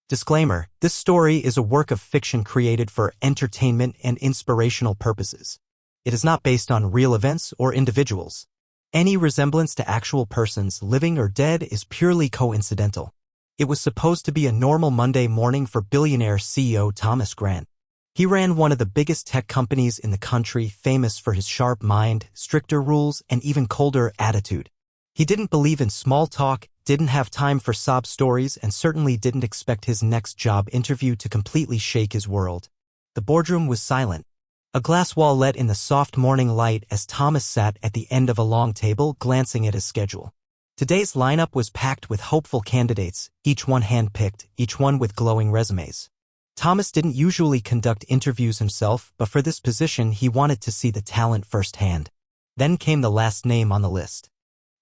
Disclaimer: this story is a work of fiction created for entertainment and inspirational purposes. It is not based on real events or individuals. Any resemblance to actual persons, living or dead, is purely coincidental. It was supposed to be a normal Monday morning for billionaire CEO Thomas Grant. He ran one of the biggest tech companies in the country, famous for his sharp mind, stricter rules, and even colder attitude. He didn't believe in small talk, didn't have time for sob stories, and certainly didn't expect his next job interview to completely shake his world. The boardroom was silent. A glass wall let in the soft morning light as Thomas sat at the end of a long table, glancing at his schedule. Today's lineup was packed with hopeful candidates, each one hand-picked, each one with glowing resumes. Thomas didn't usually conduct interviews himself, but for this position he wanted to see the talent firsthand. Then came the last name on the list.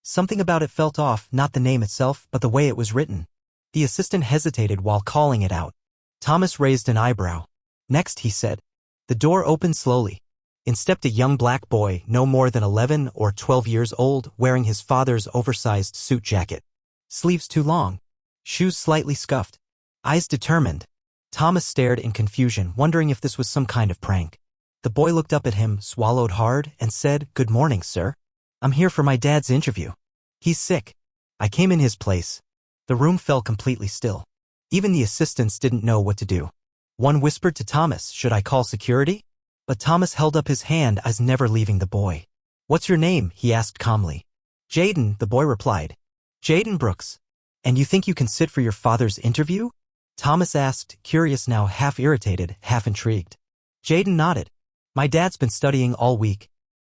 Something about it felt off, not the name itself, but the way it was written. The assistant hesitated while calling it out. Thomas raised an eyebrow. Next, he said. The door opened slowly. In stepped a young black boy, no more than 11 or 12 years old, wearing his father's oversized suit jacket. Sleeves too long. Shoes slightly scuffed. Eyes determined. Thomas stared in confusion, wondering if this was some kind of prank. The boy looked up at him, swallowed hard, and said, "Good morning, sir. I'm here for my dad's interview. He's sick. I came in his place." The room fell completely still. Even the assistants didn't know what to do. One whispered to Thomas, "Should I call security?" But Thomas held up his hand as never leaving the boy. "What's your name?" he asked calmly. "Jaden," the boy replied. "Jaden Brooks. And you think you can sit for your father's interview?" Thomas asked, curious now, half irritated, half intrigued. Jaden nodded. "My dad's been studying all week.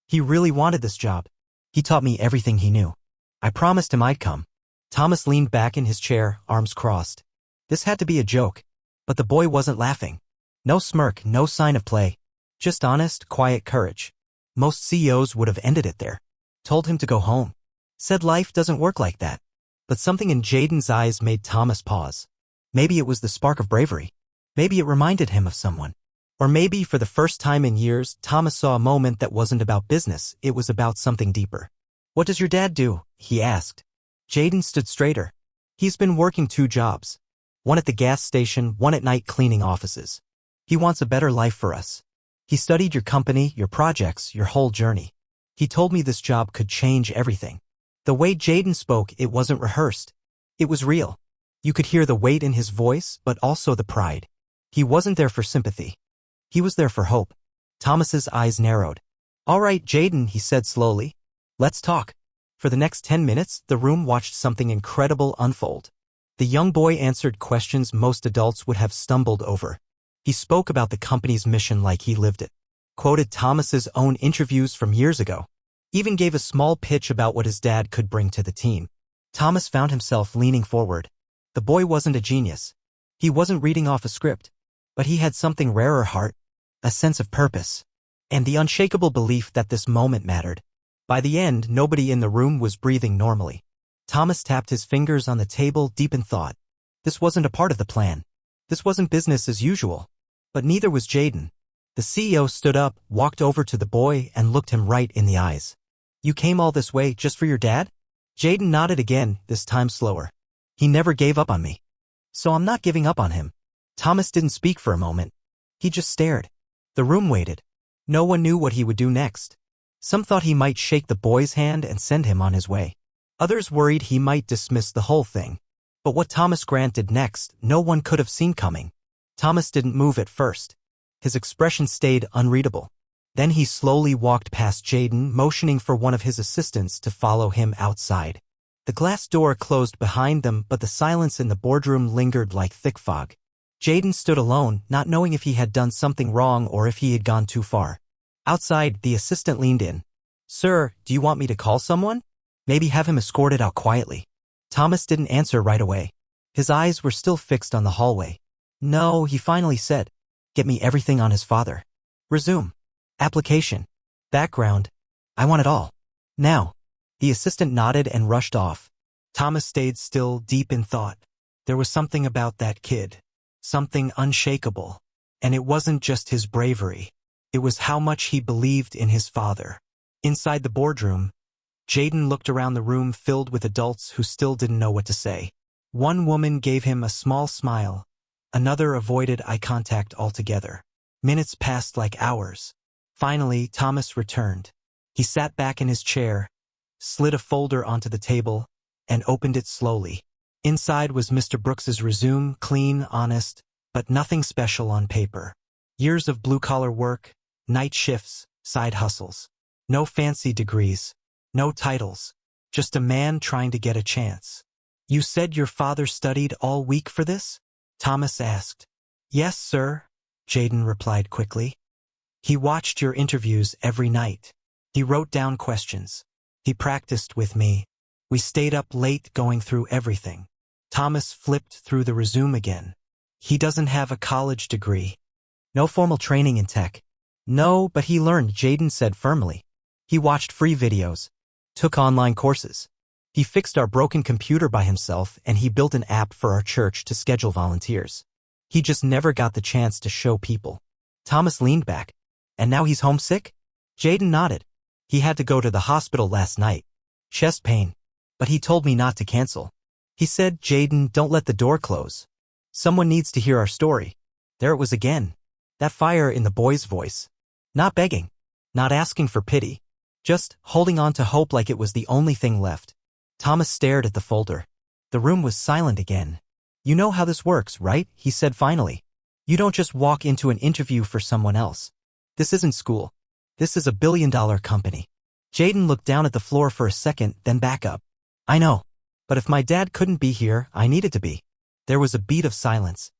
He really wanted this job. He taught me everything he knew. I promised him I'd come." Thomas leaned back in his chair, arms crossed. This had to be a joke. But the boy wasn't laughing. No smirk, no sign of play. Just honest, quiet courage. Most CEOs would have ended it there. Told him to go home. Said life doesn't work like that. But something in Jaden's eyes made Thomas pause. Maybe it was the spark of bravery. Maybe it reminded him of someone. Or maybe for the first time in years, Thomas saw a moment that wasn't about business, it was about something deeper. "What does your dad do?" he asked. Jaden stood straighter. "He's been working 2 jobs. One at the gas station, one at night cleaning offices. He wants a better life for us. He studied your company, your projects, your whole journey. He told me this job could change everything." The way Jaden spoke, it wasn't rehearsed. It was real. You could hear the weight in his voice, but also the pride. He wasn't there for sympathy. He was there for hope. Thomas's eyes narrowed. "All right, Jaden," he said slowly. "Let's talk." For the next 10 minutes, the room watched something incredible unfold. The young boy answered questions most adults would have stumbled over. He spoke about the company's mission like he lived it. Quoted Thomas's own interviews from years ago. Even gave a small pitch about what his dad could bring to the team. Thomas found himself leaning forward. The boy wasn't a genius. He wasn't reading off a script. But he had something rarer: heart. A sense of purpose. And the unshakable belief that this moment mattered. By the end, nobody in the room was breathing normally. Thomas tapped his fingers on the table, deep in thought. This wasn't a part of the plan. This wasn't business as usual. But neither was Jaden. The CEO stood up, walked over to the boy, and looked him right in the eyes. "You came all this way just for your dad?" Jaden nodded again, this time slower. "He never gave up on me. So I'm not giving up on him." Thomas didn't speak for a moment. He just stared. The room waited. No one knew what he would do next. Some thought he might shake the boy's hand and send him on his way. Others worried he might dismiss the whole thing. But what Thomas Grant did next, no one could have seen coming. Thomas didn't move at first. His expression stayed unreadable. Then he slowly walked past Jaden, motioning for one of his assistants to follow him outside. The glass door closed behind them, but the silence in the boardroom lingered like thick fog. Jaden stood alone, not knowing if he had done something wrong or if he had gone too far. Outside, the assistant leaned in. "Sir, do you want me to call someone? Maybe have him escorted out quietly." Thomas didn't answer right away. His eyes were still fixed on the hallway. "No," he finally said. "Get me everything on his father. Resume. Application. Background. I want it all. Now." The assistant nodded and rushed off. Thomas stayed still, deep in thought. There was something about that kid. Something unshakable. And it wasn't just his bravery. It was how much he believed in his father. Inside the boardroom, Jaden looked around the room filled with adults who still didn't know what to say. One woman gave him a small smile, Another avoided eye contact altogether. Minutes passed like hours. Finally, Thomas returned. He sat back in his chair, slid a folder onto the table, and opened it slowly. Inside was Mr. Brooks's resume, clean, honest, but nothing special on paper. Years of blue-collar work, night shifts, side hustles. No fancy degrees, no titles, just a man trying to get a chance. "You said your father studied all week for this?" Thomas asked. "Yes, sir," Jaden replied quickly. "He watched your interviews every night. He wrote down questions. He practiced with me. We stayed up late going through everything." Thomas flipped through the resume again. "He doesn't have a college degree. No formal training in tech." "No, but he learned," Jaden said firmly. "He watched free videos, took online courses. He fixed our broken computer by himself, and he built an app for our church to schedule volunteers. He just never got the chance to show people." Thomas leaned back. "And now he's homesick?" Jaden nodded. "He had to go to the hospital last night. Chest pain. But he told me not to cancel. He said, 'Jaden, don't let the door close. Someone needs to hear our story.'" There it was again. That fire in the boy's voice. Not begging. Not asking for pity. Just holding on to hope like it was the only thing left. Thomas stared at the folder. The room was silent again. "You know how this works, right?" he said finally. "You don't just walk into an interview for someone else. This isn't school. This is a billion-dollar company." Jaden looked down at the floor for a second, then back up. "I know. But if my dad couldn't be here, I needed to be." There was a beat of silence.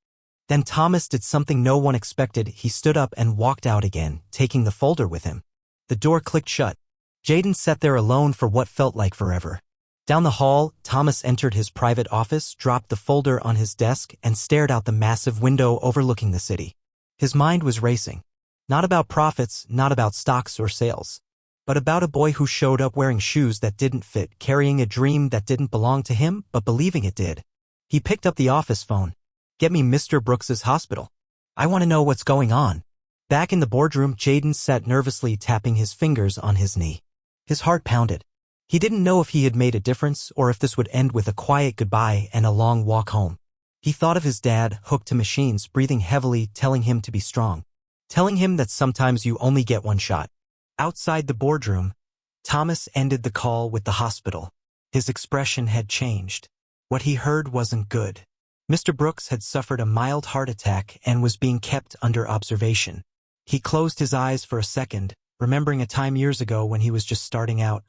Then Thomas did something no one expected. He stood up and walked out again, taking the folder with him. The door clicked shut. Jaden sat there alone for what felt like forever. Down the hall, Thomas entered his private office, dropped the folder on his desk, and stared out the massive window overlooking the city. His mind was racing. Not about profits, not about stocks or sales, but about a boy who showed up wearing shoes that didn't fit, carrying a dream that didn't belong to him, but believing it did. He picked up the office phone. "Get me Mr. Brooks's hospital. I want to know what's going on." Back in the boardroom, Jaden sat nervously tapping his fingers on his knee. His heart pounded. He didn't know if he had made a difference or if this would end with a quiet goodbye and a long walk home. He thought of his dad, hooked to machines, breathing heavily, telling him to be strong. Telling him that sometimes you only get one shot. Outside the boardroom, Thomas ended the call with the hospital. His expression had changed. What he heard wasn't good. Mr. Brooks had suffered a mild heart attack and was being kept under observation. He closed his eyes for a second, remembering a time years ago when he was just starting out.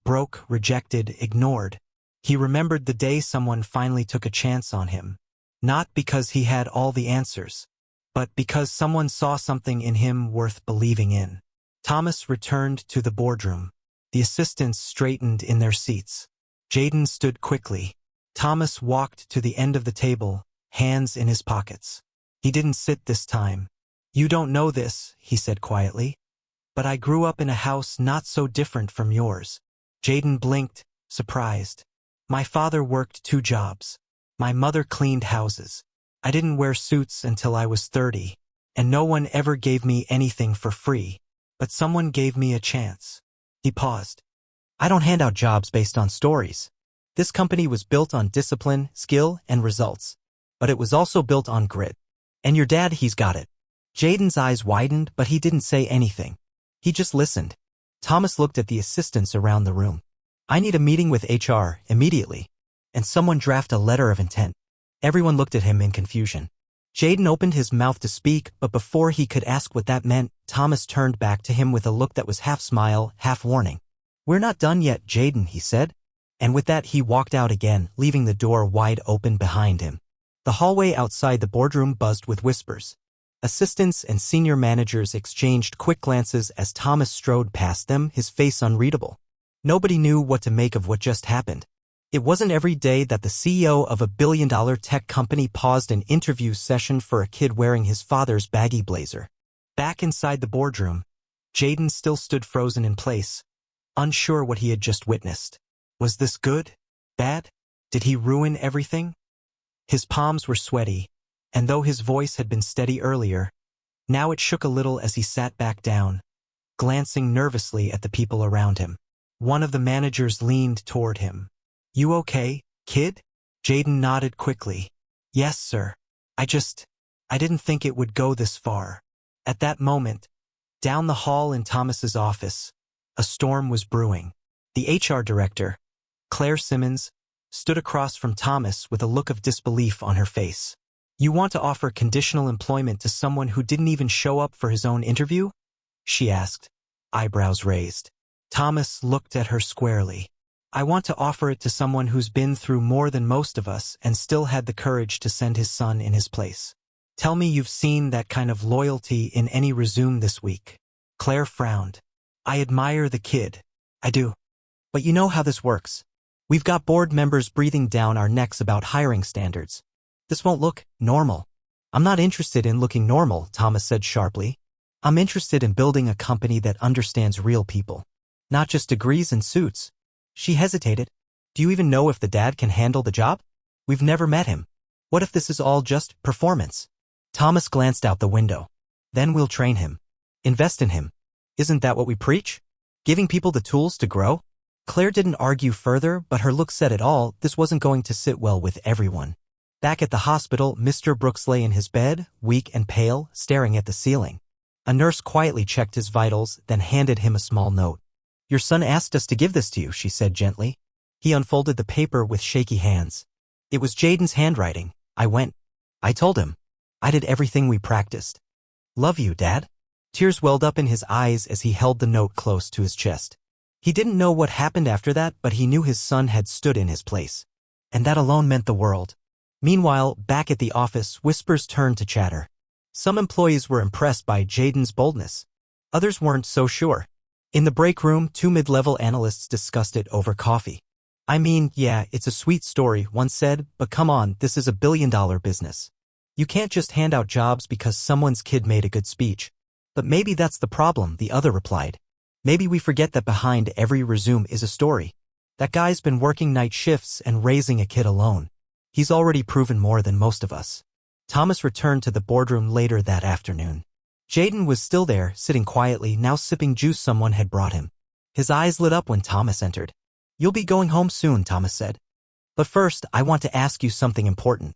Broke, rejected, ignored. He remembered the day someone finally took a chance on him. Not because he had all the answers, but because someone saw something in him worth believing in. Thomas returned to the boardroom. The assistants straightened in their seats. Jaden stood quickly. Thomas walked to the end of the table, hands in his pockets. He didn't sit this time. "You don't know this," he said quietly, "but I grew up in a house not so different from yours." Jaden blinked, surprised. "My father worked 2 jobs. My mother cleaned houses. I didn't wear suits until I was 30, and no one ever gave me anything for free, but someone gave me a chance." He paused. "I don't hand out jobs based on stories. This company was built on discipline, skill, and results, but it was also built on grit. And your dad, he's got it." Jaden's eyes widened, but he didn't say anything. He just listened. Thomas looked at the assistants around the room. "I need a meeting with HR, immediately. And someone draft a letter of intent." Everyone looked at him in confusion. Jaden opened his mouth to speak, but before he could ask what that meant, Thomas turned back to him with a look that was half smile, half warning. "We're not done yet, Jaden," he said. And with that he walked out again, leaving the door wide open behind him. The hallway outside the boardroom buzzed with whispers. Assistants and senior managers exchanged quick glances as Thomas strode past them, his face unreadable. Nobody knew what to make of what just happened. It wasn't every day that the CEO of a billion-dollar tech company paused an interview session for a kid wearing his father's baggy blazer. Back inside the boardroom, Jaden still stood frozen in place, unsure what he had just witnessed. Was this good? Bad? Did he ruin everything? His palms were sweaty, and though his voice had been steady earlier, now it shook a little as he sat back down, glancing nervously at the people around him. One of the managers leaned toward him. "You okay, kid?" Jaden nodded quickly. "Yes, sir. I didn't think it would go this far. At that moment, down the hall in Thomas's office, a storm was brewing. The HR director, Claire Simmons, stood across from Thomas with a look of disbelief on her face. "You want to offer conditional employment to someone who didn't even show up for his own interview?" she asked, eyebrows raised. Thomas looked at her squarely. "I want to offer it to someone who's been through more than most of us and still had the courage to send his son in his place. Tell me you've seen that kind of loyalty in any resume this week." Claire frowned. "I admire the kid. I do. But you know how this works. We've got board members breathing down our necks about hiring standards. This won't look normal." "I'm not interested in looking normal," Thomas said sharply. "I'm interested in building a company that understands real people, not just degrees and suits." She hesitated. "Do you even know if the dad can handle the job? We've never met him. What if this is all just performance?" Thomas glanced out the window. "Then we'll train him. Invest in him. Isn't that what we preach? Giving people the tools to grow?" Claire didn't argue further, but her look said it all. This wasn't going to sit well with everyone. Back at the hospital, Mr. Brooks lay in his bed, weak and pale, staring at the ceiling. A nurse quietly checked his vitals, then handed him a small note. "Your son asked us to give this to you," she said gently. He unfolded the paper with shaky hands. "It was Jaden's handwriting. I told him. I did everything we practiced. Love you, Dad." Tears welled up in his eyes as he held the note close to his chest. He didn't know what happened after that, but he knew his son had stood in his place. And that alone meant the world. Meanwhile, back at the office, whispers turned to chatter. Some employees were impressed by Jaden's boldness. Others weren't so sure. In the break room, two mid-level analysts discussed it over coffee. "I mean, yeah, it's a sweet story," one said, "but come on, this is a billion-dollar business. You can't just hand out jobs because someone's kid made a good speech." "But maybe that's the problem," the other replied. "Maybe we forget that behind every resume is a story. That guy's been working night shifts and raising a kid alone. He's already proven more than most of us." Thomas returned to the boardroom later that afternoon. Jaden was still there, sitting quietly, now sipping juice someone had brought him. His eyes lit up when Thomas entered. "You'll be going home soon," Thomas said. "But first, I want to ask you something important."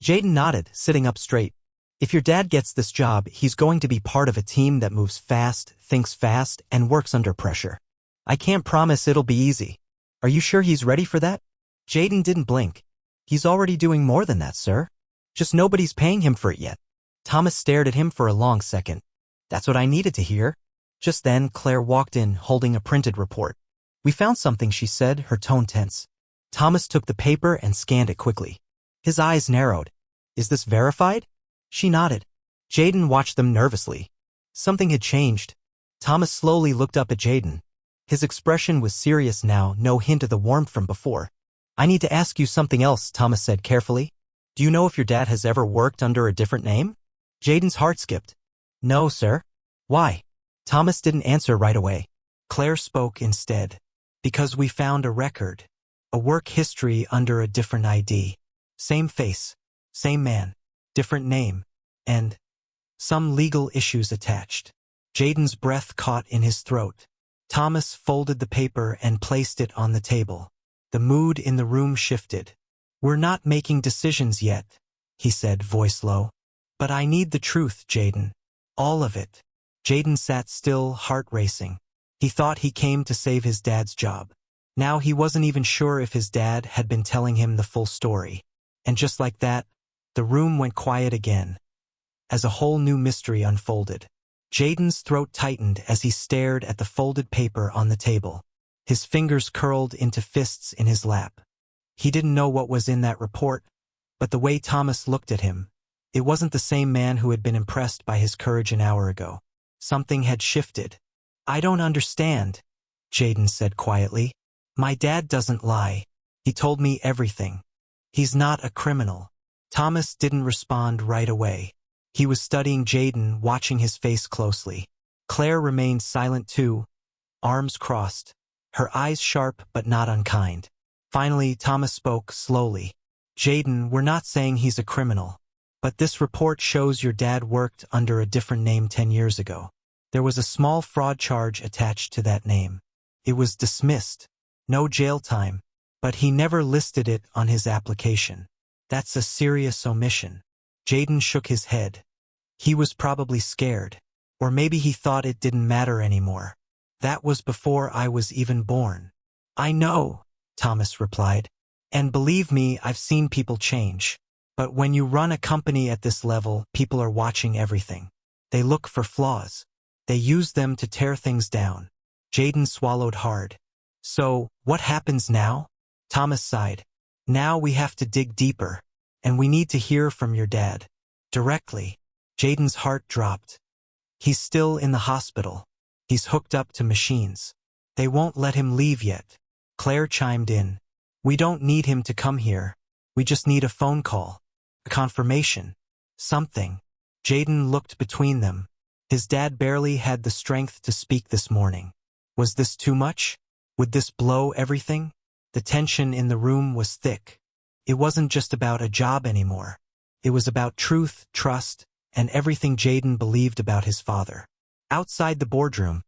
Jaden nodded, sitting up straight. "If your dad gets this job, he's going to be part of a team that moves fast, thinks fast, and works under pressure. I can't promise it'll be easy. Are you sure he's ready for that?" Jaden didn't blink. "He's already doing more than that, sir. Just nobody's paying him for it yet." Thomas stared at him for a long second. "That's what I needed to hear." Just then, Claire walked in, holding a printed report. "We found something," she said, her tone tense. Thomas took the paper and scanned it quickly. His eyes narrowed. "Is this verified?" She nodded. Jaden watched them nervously. Something had changed. Thomas slowly looked up at Jaden. His expression was serious now, no hint of the warmth from before. "I need to ask you something else," Thomas said carefully. "Do you know if your dad has ever worked under a different name?" Jaden's heart skipped. "No, sir." "Why?" Thomas didn't answer right away. Claire spoke instead. "Because we found a record. A work history under a different ID. Same face, same man, different name, and some legal issues attached." Jaden's breath caught in his throat. Thomas folded the paper and placed it on the table. The mood in the room shifted. "We're not making decisions yet," he said, voice low. "But I need the truth, Jaden. All of it." Jaden sat still, heart racing. He thought he came to save his dad's job. Now he wasn't even sure if his dad had been telling him the full story. And just like that, the room went quiet again, as a whole new mystery unfolded. Jaden's throat tightened as he stared at the folded paper on the table. His fingers curled into fists in his lap. He didn't know what was in that report, but the way Thomas looked at him, it wasn't the same man who had been impressed by his courage an hour ago. Something had shifted. "I don't understand," Jaden said quietly. "My dad doesn't lie. He told me everything. He's not a criminal." Thomas didn't respond right away. He was studying Jaden, watching his face closely. Claire remained silent too, arms crossed, her eyes sharp but not unkind. Finally, Thomas spoke slowly. "Jaden, we're not saying he's a criminal. But this report shows your dad worked under a different name 10 years ago. There was a small fraud charge attached to that name. It was dismissed. No jail time. But he never listed it on his application. That's a serious omission." Jaden shook his head. He was probably scared. Or maybe he thought it didn't matter anymore. That was before I was even born. I know, Thomas replied. And believe me, I've seen people change. But when you run a company at this level, people are watching everything. They look for flaws. They use them to tear things down. Jaden swallowed hard. So, what happens now? Thomas sighed. Now we have to dig deeper. And we need to hear from your dad. Directly. Jaden's heart dropped. He's still in the hospital. He's hooked up to machines. They won't let him leave yet. Claire chimed in. We don't need him to come here. We just need a phone call. A confirmation. Something. Jaden looked between them. His dad barely had the strength to speak this morning. Was this too much? Would this blow everything? The tension in the room was thick. It wasn't just about a job anymore. It was about truth, trust, and everything Jaden believed about his father. Outside the boardroom,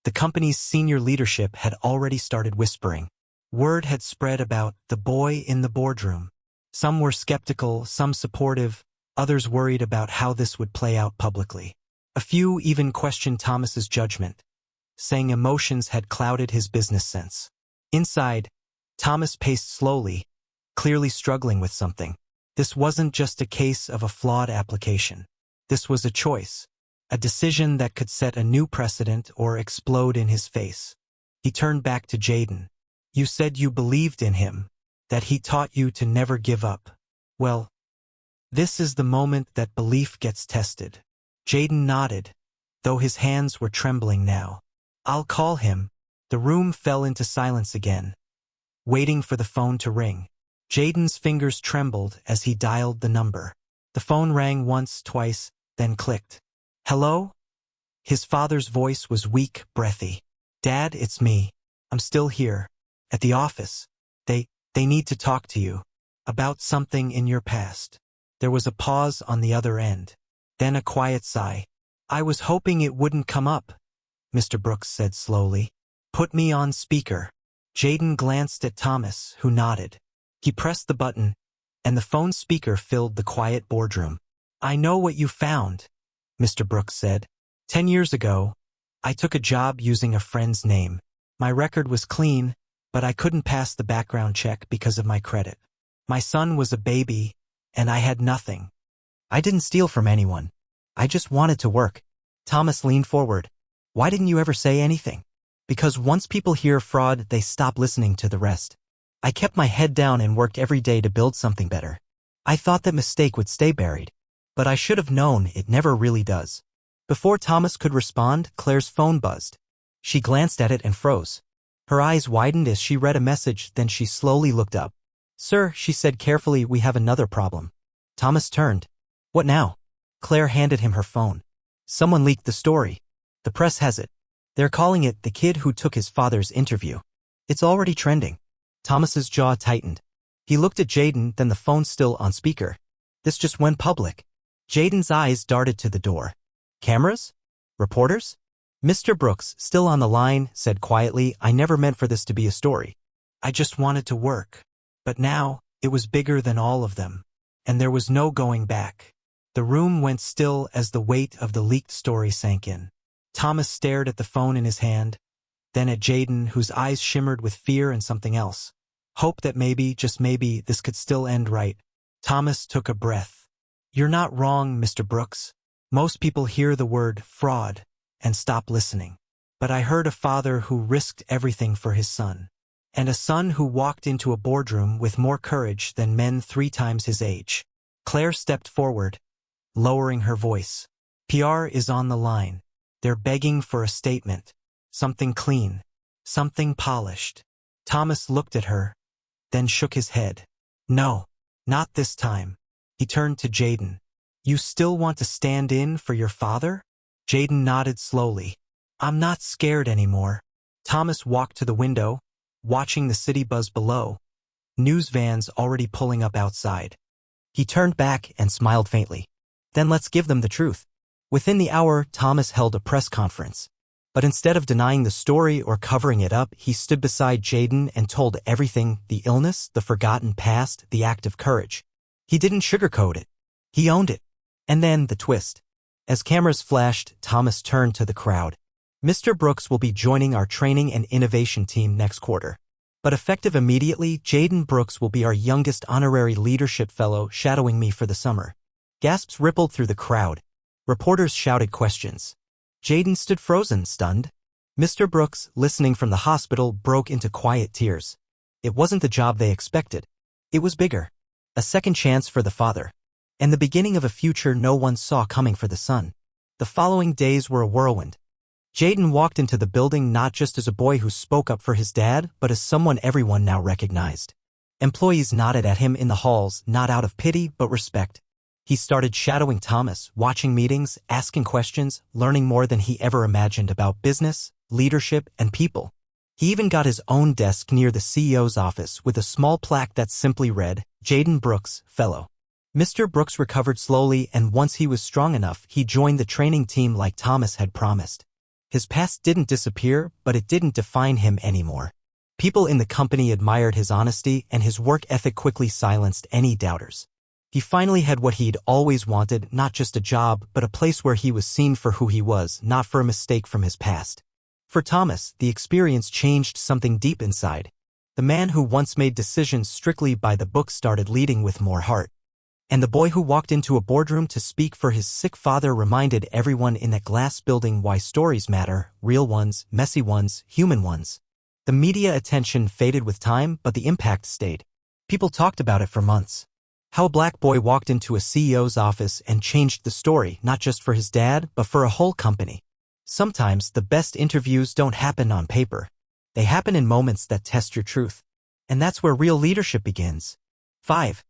the company's senior leadership had already started whispering. Word had spread about the boy in the boardroom. Some were skeptical, some supportive, others worried about how this would play out publicly. A few even questioned Thomas's judgment, saying emotions had clouded his business sense. Inside, Thomas paced slowly, clearly struggling with something. This wasn't just a case of a flawed application. This was a choice, a decision that could set a new precedent or explode in his face. He turned back to Jaden. You said you believed in him, that he taught you to never give up. Well, this is the moment that belief gets tested. Jaden nodded, though his hands were trembling now. I'll call him. The room fell into silence again, waiting for the phone to ring. Jaden's fingers trembled as he dialed the number. The phone rang once, twice, then clicked. Hello? His father's voice was weak, breathy. Dad, it's me. I'm still here. At the office. They need to talk to you. About something in your past. There was a pause on the other end. Then a quiet sigh. I was hoping it wouldn't come up, Mr. Brooks said slowly. Put me on speaker. Jaden glanced at Thomas, who nodded. He pressed the button, and the phone speaker filled the quiet boardroom. I know what you found, Mr. Brooks said. 10 years ago, I took a job using a friend's name. My record was clean, but I couldn't pass the background check because of my credit. My son was a baby, and I had nothing. I didn't steal from anyone. I just wanted to work. Thomas leaned forward. Why didn't you ever say anything? Because once people hear fraud, they stop listening to the rest. I kept my head down and worked every day to build something better. I thought that mistake would stay buried. But I should have known it never really does. Before Thomas could respond, Claire's phone buzzed. She glanced at it and froze. Her eyes widened as she read a message, then she slowly looked up. Sir, she said carefully, we have another problem. Thomas turned. What now? Claire handed him her phone. Someone leaked the story. The press has it. They're calling it the kid who took his father's interview. It's already trending. Thomas's jaw tightened. He looked at Jaden, then the phone still on speaker. This just went public. Jaden's eyes darted to the door. Cameras? Reporters? Mr. Brooks, still on the line, said quietly, I never meant for this to be a story. I just wanted to work. But now, it was bigger than all of them. And there was no going back. The room went still as the weight of the leaked story sank in. Thomas stared at the phone in his hand, then at Jaden, whose eyes shimmered with fear and something else. Hope that maybe, just maybe, this could still end right. Thomas took a breath. You're not wrong, Mr. Brooks. Most people hear the word fraud and stop listening. But I heard a father who risked everything for his son. And a son who walked into a boardroom with more courage than men 3 times his age. Claire stepped forward, lowering her voice. PR is on the line. They're begging for a statement. Something clean. Something polished. Thomas looked at her, then shook his head. No, not this time. He turned to Jaden. You still want to stand in for your father? Jaden nodded slowly. I'm not scared anymore. Thomas walked to the window, watching the city buzz below. News vans already pulling up outside. He turned back and smiled faintly. Then let's give them the truth. Within the hour, Thomas held a press conference. But instead of denying the story or covering it up, he stood beside Jaden and told everything, the illness, the forgotten past, the act of courage. He didn't sugarcoat it. He owned it. And then, the twist. As cameras flashed, Thomas turned to the crowd. Mr. Brooks will be joining our training and innovation team next quarter. But effective immediately, Jaden Brooks will be our youngest honorary leadership fellow shadowing me for the summer. Gasps rippled through the crowd. Reporters shouted questions. Jaden stood frozen, stunned. Mr. Brooks, listening from the hospital, broke into quiet tears. It wasn't the job they expected. It was bigger. A second chance for the father. And the beginning of a future no one saw coming for the son. The following days were a whirlwind. Jaden walked into the building not just as a boy who spoke up for his dad, but as someone everyone now recognized. Employees nodded at him in the halls, not out of pity, but respect. He started shadowing Thomas, watching meetings, asking questions, learning more than he ever imagined about business, leadership, and people. He even got his own desk near the CEO's office with a small plaque that simply read, Jaden Brooks, Fellow. Mr. Brooks recovered slowly, and once he was strong enough, he joined the training team like Thomas had promised. His past didn't disappear, but it didn't define him anymore. People in the company admired his honesty, and his work ethic quickly silenced any doubters. He finally had what he'd always wanted, not just a job, but a place where he was seen for who he was, not for a mistake from his past. For Thomas, the experience changed something deep inside. The man who once made decisions strictly by the book started leading with more heart. And the boy who walked into a boardroom to speak for his sick father reminded everyone in that glass building why stories matter, real ones, messy ones, human ones. The media attention faded with time, but the impact stayed. People talked about it for months. How a black boy walked into a CEO's office and changed the story, not just for his dad, but for a whole company. Sometimes the best interviews don't happen on paper. They happen in moments that test your truth. And that's where real leadership begins. 5.